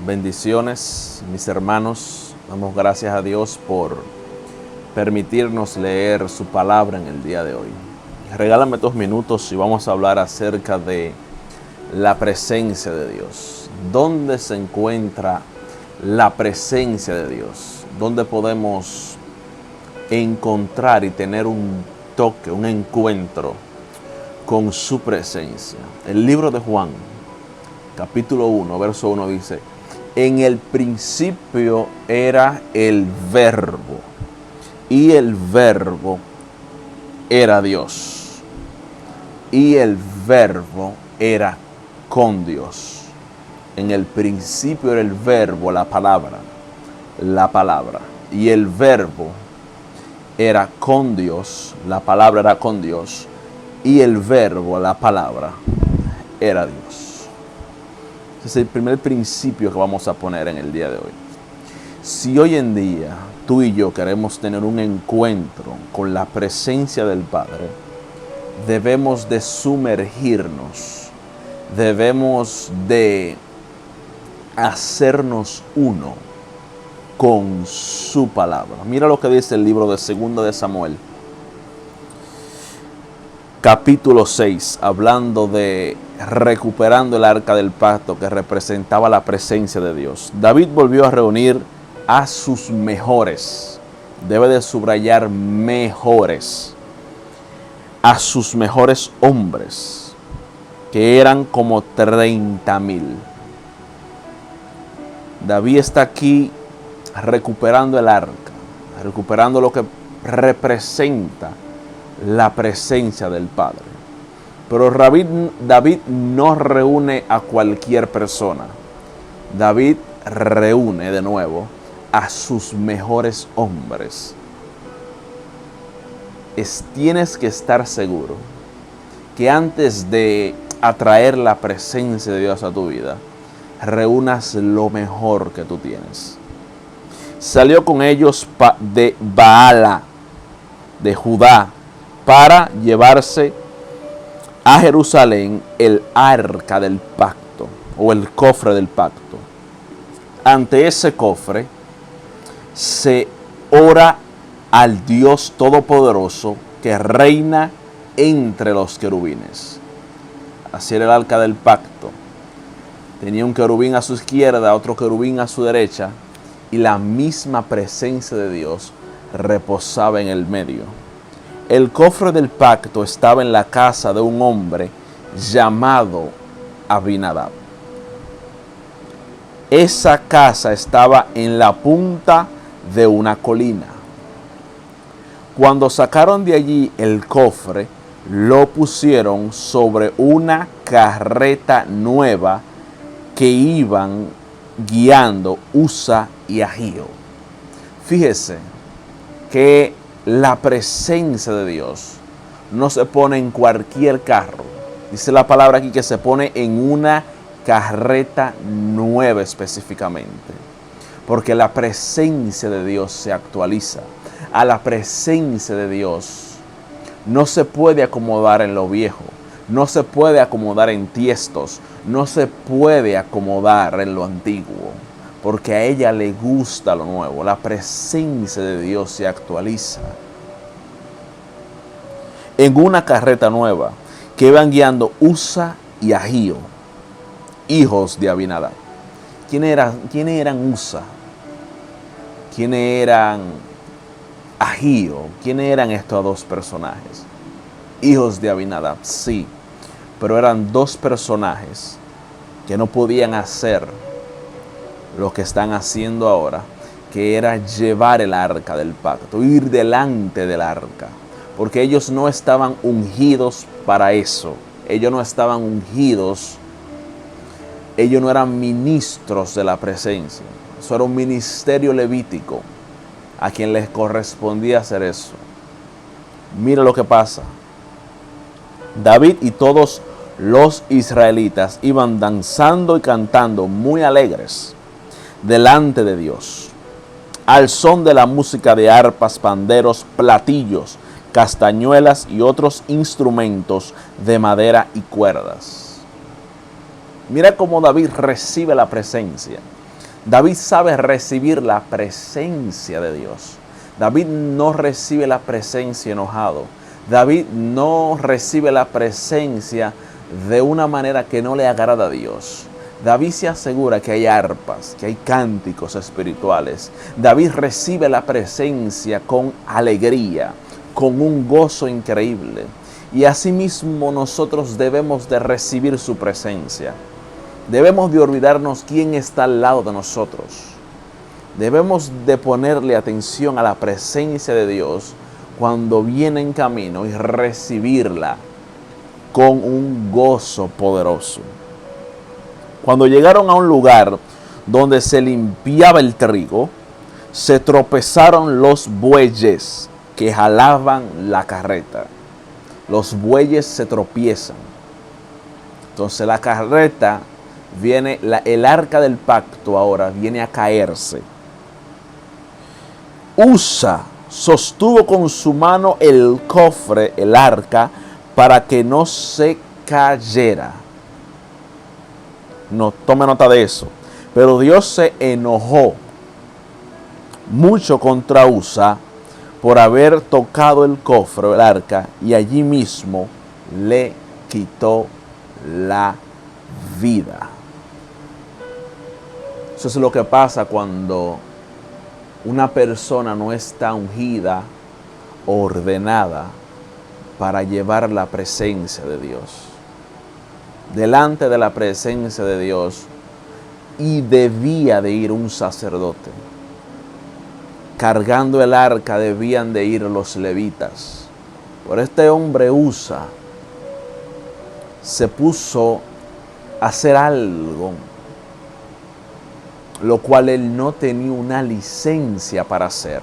Bendiciones, mis hermanos. Damos gracias a Dios por permitirnos leer su palabra en el día de hoy. Regálame 2 minutos y vamos a hablar acerca de la presencia de Dios. ¿Dónde se encuentra la presencia de Dios? ¿Dónde podemos encontrar y tener un toque, un encuentro con su presencia? El libro de Juan, capítulo 1, verso 1 dice: en el principio era el Verbo, y el Verbo era Dios, y el Verbo era con Dios. En el principio era el Verbo, la palabra, y el Verbo era con Dios, la palabra era con Dios, y el Verbo, la palabra, era Dios. Es el primer principio que vamos a poner en el día de hoy. Si hoy en día tú y yo queremos tener un encuentro con la presencia del Padre, debemos de sumergirnos, debemos de hacernos uno con su palabra. Mira lo que dice el libro de 2 de Samuel, capítulo 6, hablando de recuperando el arca del pacto que representaba la presencia de Dios. David volvió a reunir a sus mejores, debe de subrayar mejores, a sus mejores hombres, que eran como 30,000. David está aquí recuperando el arca, recuperando lo que representa la presencia del Padre. Pero David no reúne a cualquier persona. David reúne de nuevo a sus mejores hombres. Tienes que estar seguro que antes de atraer la presencia de Dios a tu vida, reúnas lo mejor que tú tienes. Salió con ellos de Baala, de Judá, para llevarse a Jerusalén el arca del pacto, o el cofre del pacto. Ante ese cofre se ora al Dios Todopoderoso que reina entre los querubines. Así era el arca del pacto. Tenía un querubín a su izquierda, otro querubín a su derecha, y la misma presencia de Dios reposaba en el medio. El cofre del pacto estaba en la casa de un hombre llamado Abinadab. Esa casa estaba en la punta de una colina. Cuando sacaron de allí el cofre, lo pusieron sobre una carreta nueva que iban guiando Usa y Ahío. Fíjese que la presencia de Dios no se pone en cualquier carro. Dice la palabra aquí que se pone en una carreta nueva específicamente. Porque la presencia de Dios se actualiza. A la presencia de Dios no se puede acomodar en lo viejo. No se puede acomodar en tiestos. No se puede acomodar en lo antiguo. Porque a ella le gusta lo nuevo. La presencia de Dios se actualiza. En una carreta nueva que iban guiando Usa y Ahío, hijos de Abinadab. ¿Quiénes eran Usa? ¿Quiénes eran Ahío? ¿Quiénes eran estos 2 personajes? Hijos de Abinadab, sí. Pero eran 2 personajes que no podían hacer lo que están haciendo ahora, que era llevar el arca del pacto, ir delante del arca, porque ellos no estaban ungidos para eso. Ellos no estaban ungidos, ellos no eran ministros de la presencia. Eso era un ministerio levítico a quien les correspondía hacer eso. Mira lo que pasa. David y todos los israelitas iban danzando y cantando muy alegres delante de Dios, al son de la música de arpas, panderos, platillos, castañuelas y otros instrumentos de madera y cuerdas. Mira cómo David recibe la presencia. David sabe recibir la presencia de Dios. David no recibe la presencia enojado. David no recibe la presencia de una manera que no le agrada a Dios. David se asegura que hay arpas, que hay cánticos espirituales. David recibe la presencia con alegría, con un gozo increíble. Y asimismo nosotros debemos de recibir su presencia. Debemos de olvidarnos quién está al lado de nosotros. Debemos de ponerle atención a la presencia de Dios cuando viene en camino y recibirla con un gozo poderoso. Cuando llegaron a un lugar donde se limpiaba el trigo, se tropezaron los bueyes que jalaban la carreta. Los bueyes se tropiezan. Entonces la carreta viene, el arca del pacto ahora viene a caerse. Usa sostuvo con su mano el cofre, el arca, para que no se cayera. No, tome nota de eso. Pero Dios se enojó mucho contra Usa por haber tocado el cofre, el arca, y allí mismo le quitó la vida. Eso es lo que pasa cuando una persona no está ungida, ordenada para llevar la presencia de Dios. Delante de la presencia de Dios, y debía de ir un sacerdote. Cargando el arca debían de ir los levitas. Pero este hombre Usa se puso a hacer algo, lo cual él no tenía una licencia para hacer.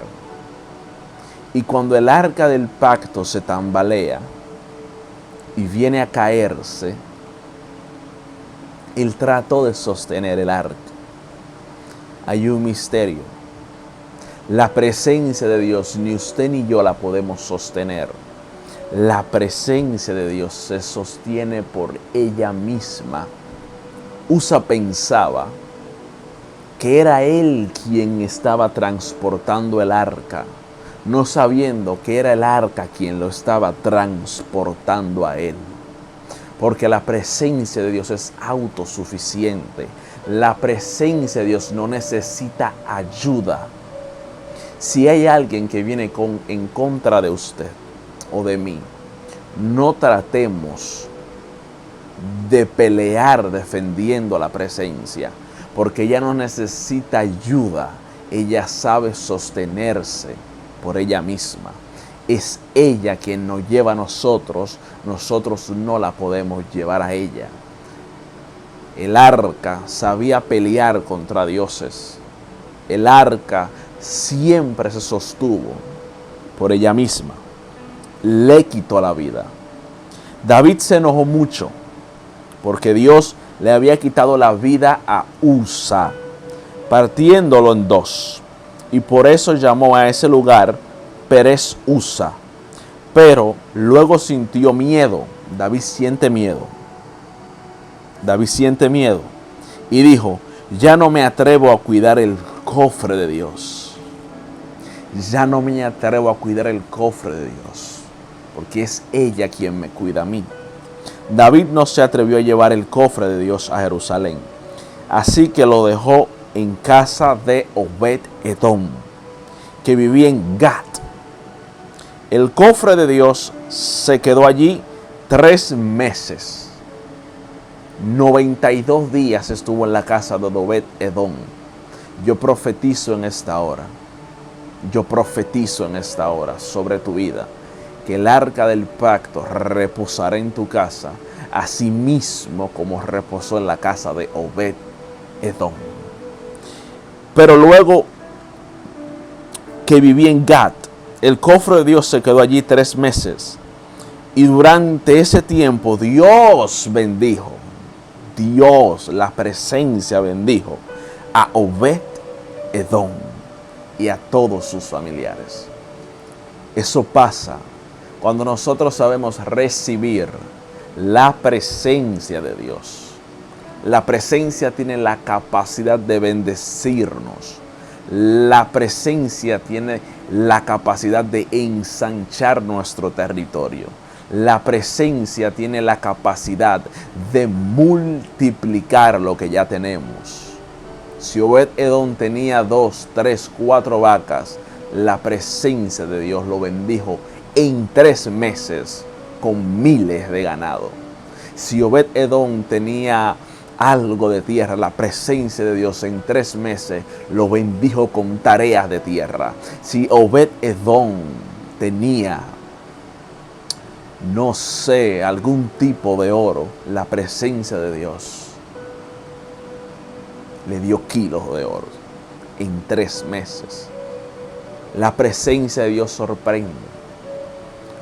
Y cuando el arca del pacto se tambalea y viene a caerse, él trató de sostener el arca. Hay un misterio. La presencia de Dios, ni usted ni yo la podemos sostener. La presencia de Dios se sostiene por ella misma. Usa pensaba que era él quien estaba transportando el arca, no sabiendo que era el arca quien lo estaba transportando a él. Porque la presencia de Dios es autosuficiente. La presencia de Dios no necesita ayuda. Si hay alguien que viene en contra de usted o de mí, no tratemos de pelear defendiendo la presencia, porque ella no necesita ayuda. Ella sabe sostenerse por ella misma. Es ella quien nos lleva a nosotros. Nosotros no la podemos llevar a ella. El arca sabía pelear contra dioses. El arca siempre se sostuvo por ella misma. Le quitó la vida. David se enojó mucho porque Dios le había quitado la vida a Usa, partiéndolo en dos. Y por eso llamó a ese lugar Perez Usa. Pero luego sintió miedo. David siente miedo. David siente miedo. Y dijo, ya no me atrevo a cuidar el cofre de Dios. Ya no me atrevo a cuidar el cofre de Dios, porque es ella quien me cuida a mí. David no se atrevió a llevar el cofre de Dios a Jerusalén. Así que lo dejó en casa de Obed-Edom, que vivía en Gat. El cofre de Dios se quedó allí 3 meses. 92 días estuvo en la casa de Obed-Edom. Yo profetizo en esta hora. Yo profetizo en esta hora sobre tu vida, que el arca del pacto reposará en tu casa, así mismo como reposó en la casa de Obed-Edom. Pero luego que viví en Gat, el cofre de Dios se quedó allí 3 meses. Y durante ese tiempo Dios bendijo. Dios, la presencia bendijo a Obed-Edom y a todos sus familiares. Eso pasa cuando nosotros sabemos recibir la presencia de Dios. La presencia tiene la capacidad de bendecirnos. La presencia tiene la capacidad de ensanchar nuestro territorio. La presencia tiene la capacidad de multiplicar lo que ya tenemos. Si Obed-Edom tenía 2, 3, 4 vacas, la presencia de Dios lo bendijo en 3 meses con miles de ganado. Si Obed-Edom tenía algo de tierra, la presencia de Dios en 3 meses lo bendijo con tareas de tierra. Si Obed-Edom tenía, no sé, algún tipo de oro, la presencia de Dios le dio kilos de oro en 3 meses. La presencia de Dios sorprende.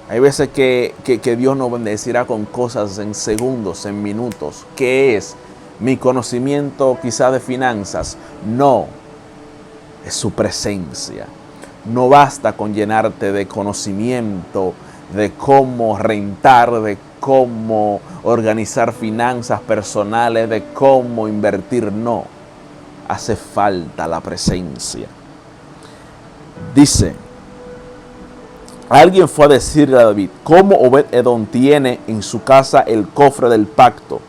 Hay veces que Dios nos bendecirá con cosas en segundos, en minutos. ¿Qué es? Mi conocimiento quizá de finanzas. No, es su presencia. No basta con llenarte de conocimiento de cómo rentar, de cómo organizar finanzas personales, de cómo invertir. No, hace falta la presencia. Dice, alguien fue a decirle a David, ¿cómo Obed-Edom tiene en su casa el cofre del pacto?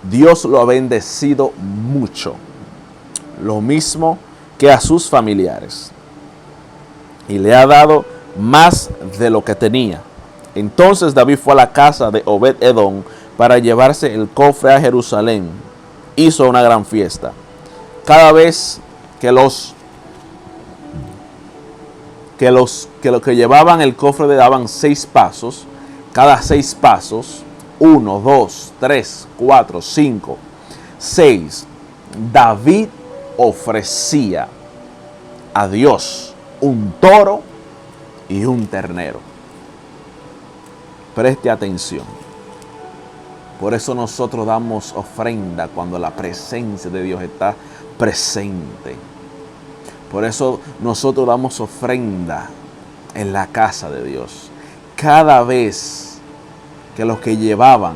Dios lo ha bendecido mucho, lo mismo que a sus familiares, y le ha dado más de lo que tenía. Entonces David fue a la casa de Obed-Edom para llevarse el cofre a Jerusalén. Hizo una gran fiesta. Cada vez que los que llevaban el cofre le daban 6 pasos, cada 6 pasos, 1, 2, 3, 4, 5, 6, David ofrecía a Dios un toro y un ternero. Preste atención. Por eso nosotros damos ofrenda cuando la presencia de Dios está presente. Por eso nosotros damos ofrenda en la casa de Dios. Cada vez que los que llevaban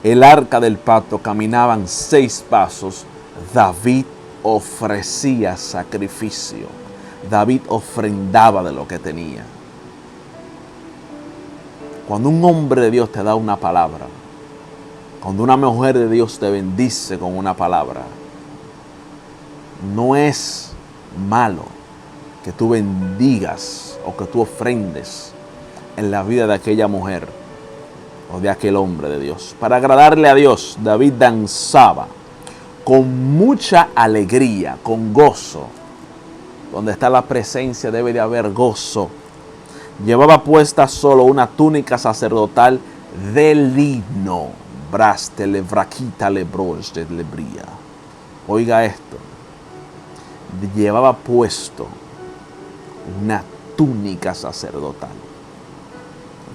el arca del pacto caminaban 6 pasos, David ofrecía sacrificio. David ofrendaba de lo que tenía. Cuando un hombre de Dios te da una palabra, cuando una mujer de Dios te bendice con una palabra, no es malo que tú bendigas o que tú ofrendes en la vida de aquella mujer o de aquel hombre de Dios. Para agradarle a Dios, David danzaba con mucha alegría, con gozo. Donde está la presencia debe de haber gozo. Llevaba puesta solo una túnica sacerdotal de lino. Braste le vraquita le broche de lebría. Oiga esto. Llevaba puesto una túnica sacerdotal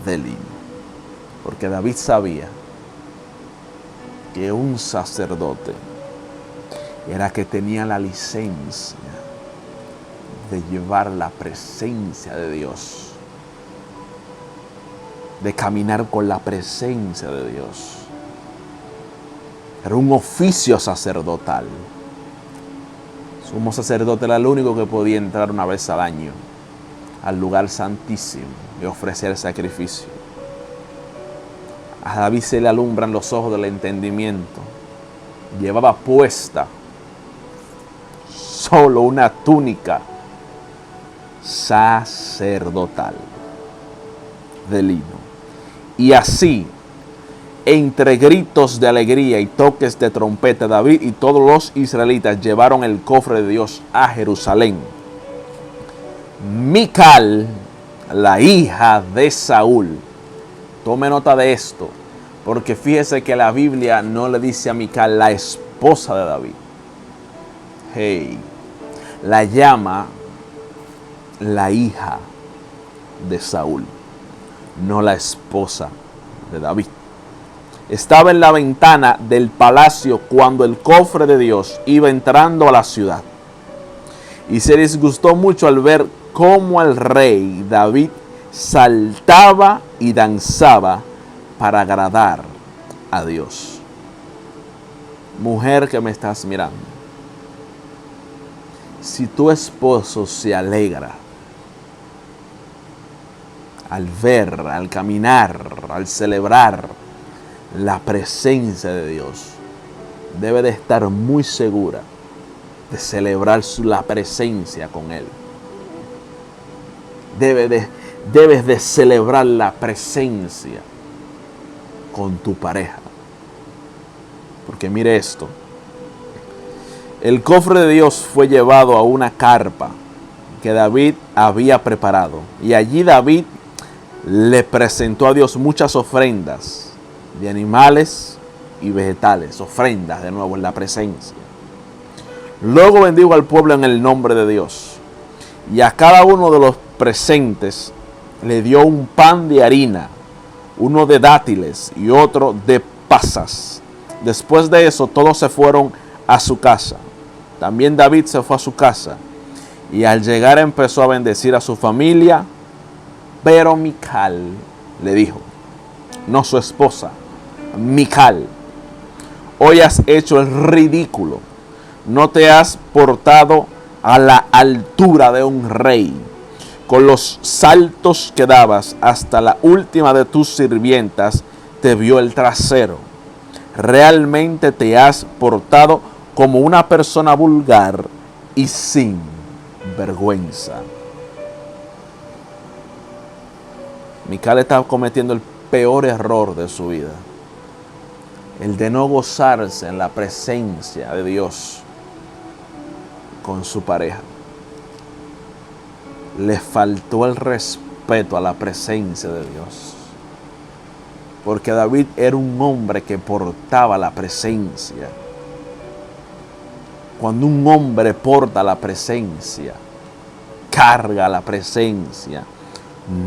de lino. Porque David sabía que un sacerdote era que tenía la licencia de llevar la presencia de Dios, de caminar con la presencia de Dios. Era un oficio sacerdotal. Sumo sacerdote era el único que podía entrar una vez al año al lugar santísimo y ofrecer sacrificio. A David se le alumbran los ojos del entendimiento. Llevaba puesta solo una túnica sacerdotal de lino. Y así, entre gritos de alegría y toques de trompeta, David y todos los israelitas llevaron el cofre de Dios a Jerusalén. Mical, la hija de Saúl, tome nota de esto, porque fíjese que la Biblia no le dice a Mical la esposa de David. Hey, la llama la hija de Saúl, no la esposa de David. Estaba en la ventana del palacio cuando el cofre de Dios iba entrando a la ciudad. Y se disgustó mucho al ver cómo el rey David saltaba y danzaba para agradar a Dios. mujer que me estás mirando, si tu esposo se alegra al ver, al caminar, al celebrar la presencia de Dios, debe de estar muy segura de celebrar la presencia con Él. Debes de celebrar la presencia con tu pareja. Porque mire esto. El cofre de Dios fue llevado a una carpa que David había preparado. Y allí David le presentó a Dios muchas ofrendas de animales y vegetales. Ofrendas de nuevo en la presencia. Luego bendijo al pueblo en el nombre de Dios. Y a cada uno de los presentes le dio un pan de harina, uno de dátiles y otro de pasas. Después de eso todos se fueron a su casa. También David se fue a su casa y al llegar empezó a bendecir a su familia, pero Mical le dijo, no su esposa, Mical, hoy has hecho el ridículo, no te has portado a la altura de un rey. Con los saltos que dabas hasta la última de tus sirvientas te vio el trasero. Realmente te has portado como una persona vulgar y sin vergüenza. Mical estaba cometiendo el peor error de su vida, el de no gozarse en la presencia de Dios con su pareja. Le faltó el respeto a la presencia de Dios. Porque David era un hombre que portaba la presencia. Cuando un hombre porta la presencia, carga la presencia,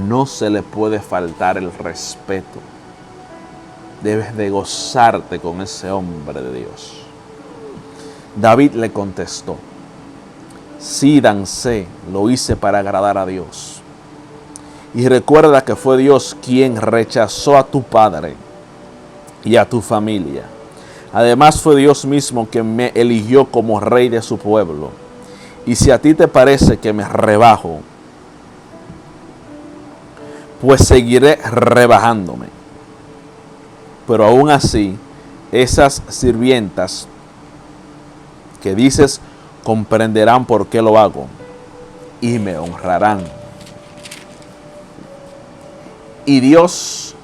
no se le puede faltar el respeto. Debes de gozarte con ese hombre de Dios. David le contestó, sí, dancé, lo hice para agradar a Dios. Y recuerda que fue Dios quien rechazó a tu padre y a tu familia. Además fue Dios mismo quien me eligió como rey de su pueblo. Y si a ti te parece que me rebajo, pues seguiré rebajándome. Pero aún así, esas sirvientas que dices comprenderán por qué lo hago y me honrarán. Y Dios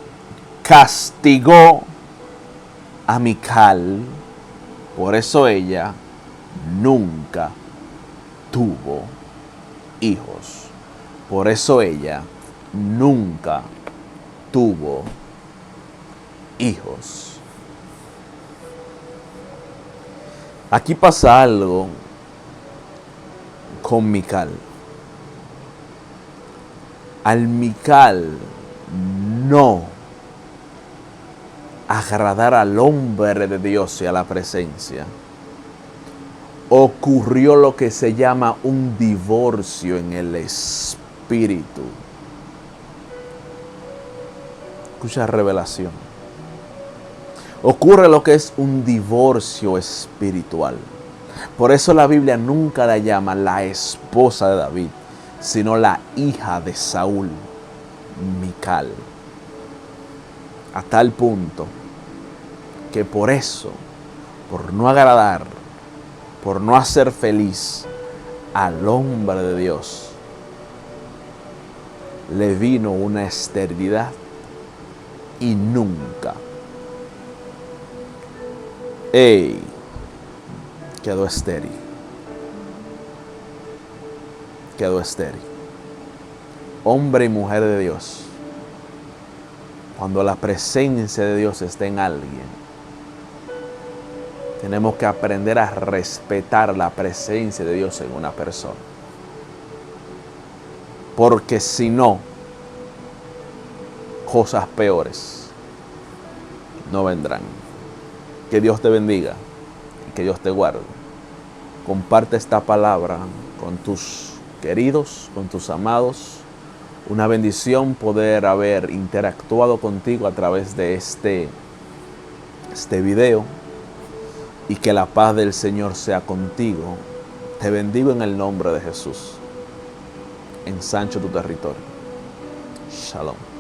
castigó a Mical, por eso ella nunca tuvo hijos. Por eso ella nunca tuvo hijos. Aquí pasa algo con Mical. Al Mical no agradar al hombre de Dios y a la presencia, ocurrió lo que se llama un divorcio en el espíritu. Escucha revelación. Ocurre lo que es un divorcio espiritual. Por eso la Biblia nunca la llama la esposa de David, sino la hija de Saúl, Mical. A tal punto que por eso, por no agradar, por no hacer feliz al hombre de Dios, le vino una esterilidad y nunca quedó estéril. Quedó estéril. Hombre y mujer de Dios, cuando la presencia de Dios está en alguien, tenemos que aprender a respetar la presencia de Dios en una persona. Porque si no, cosas peores no vendrán. Que Dios te bendiga y que Dios te guarde. Comparte esta palabra con tus queridos, con tus amados. Una bendición poder haber interactuado contigo a través de este video. y que la paz del Señor sea contigo. Te bendigo en el nombre de Jesús. Ensancha tu territorio. Shalom.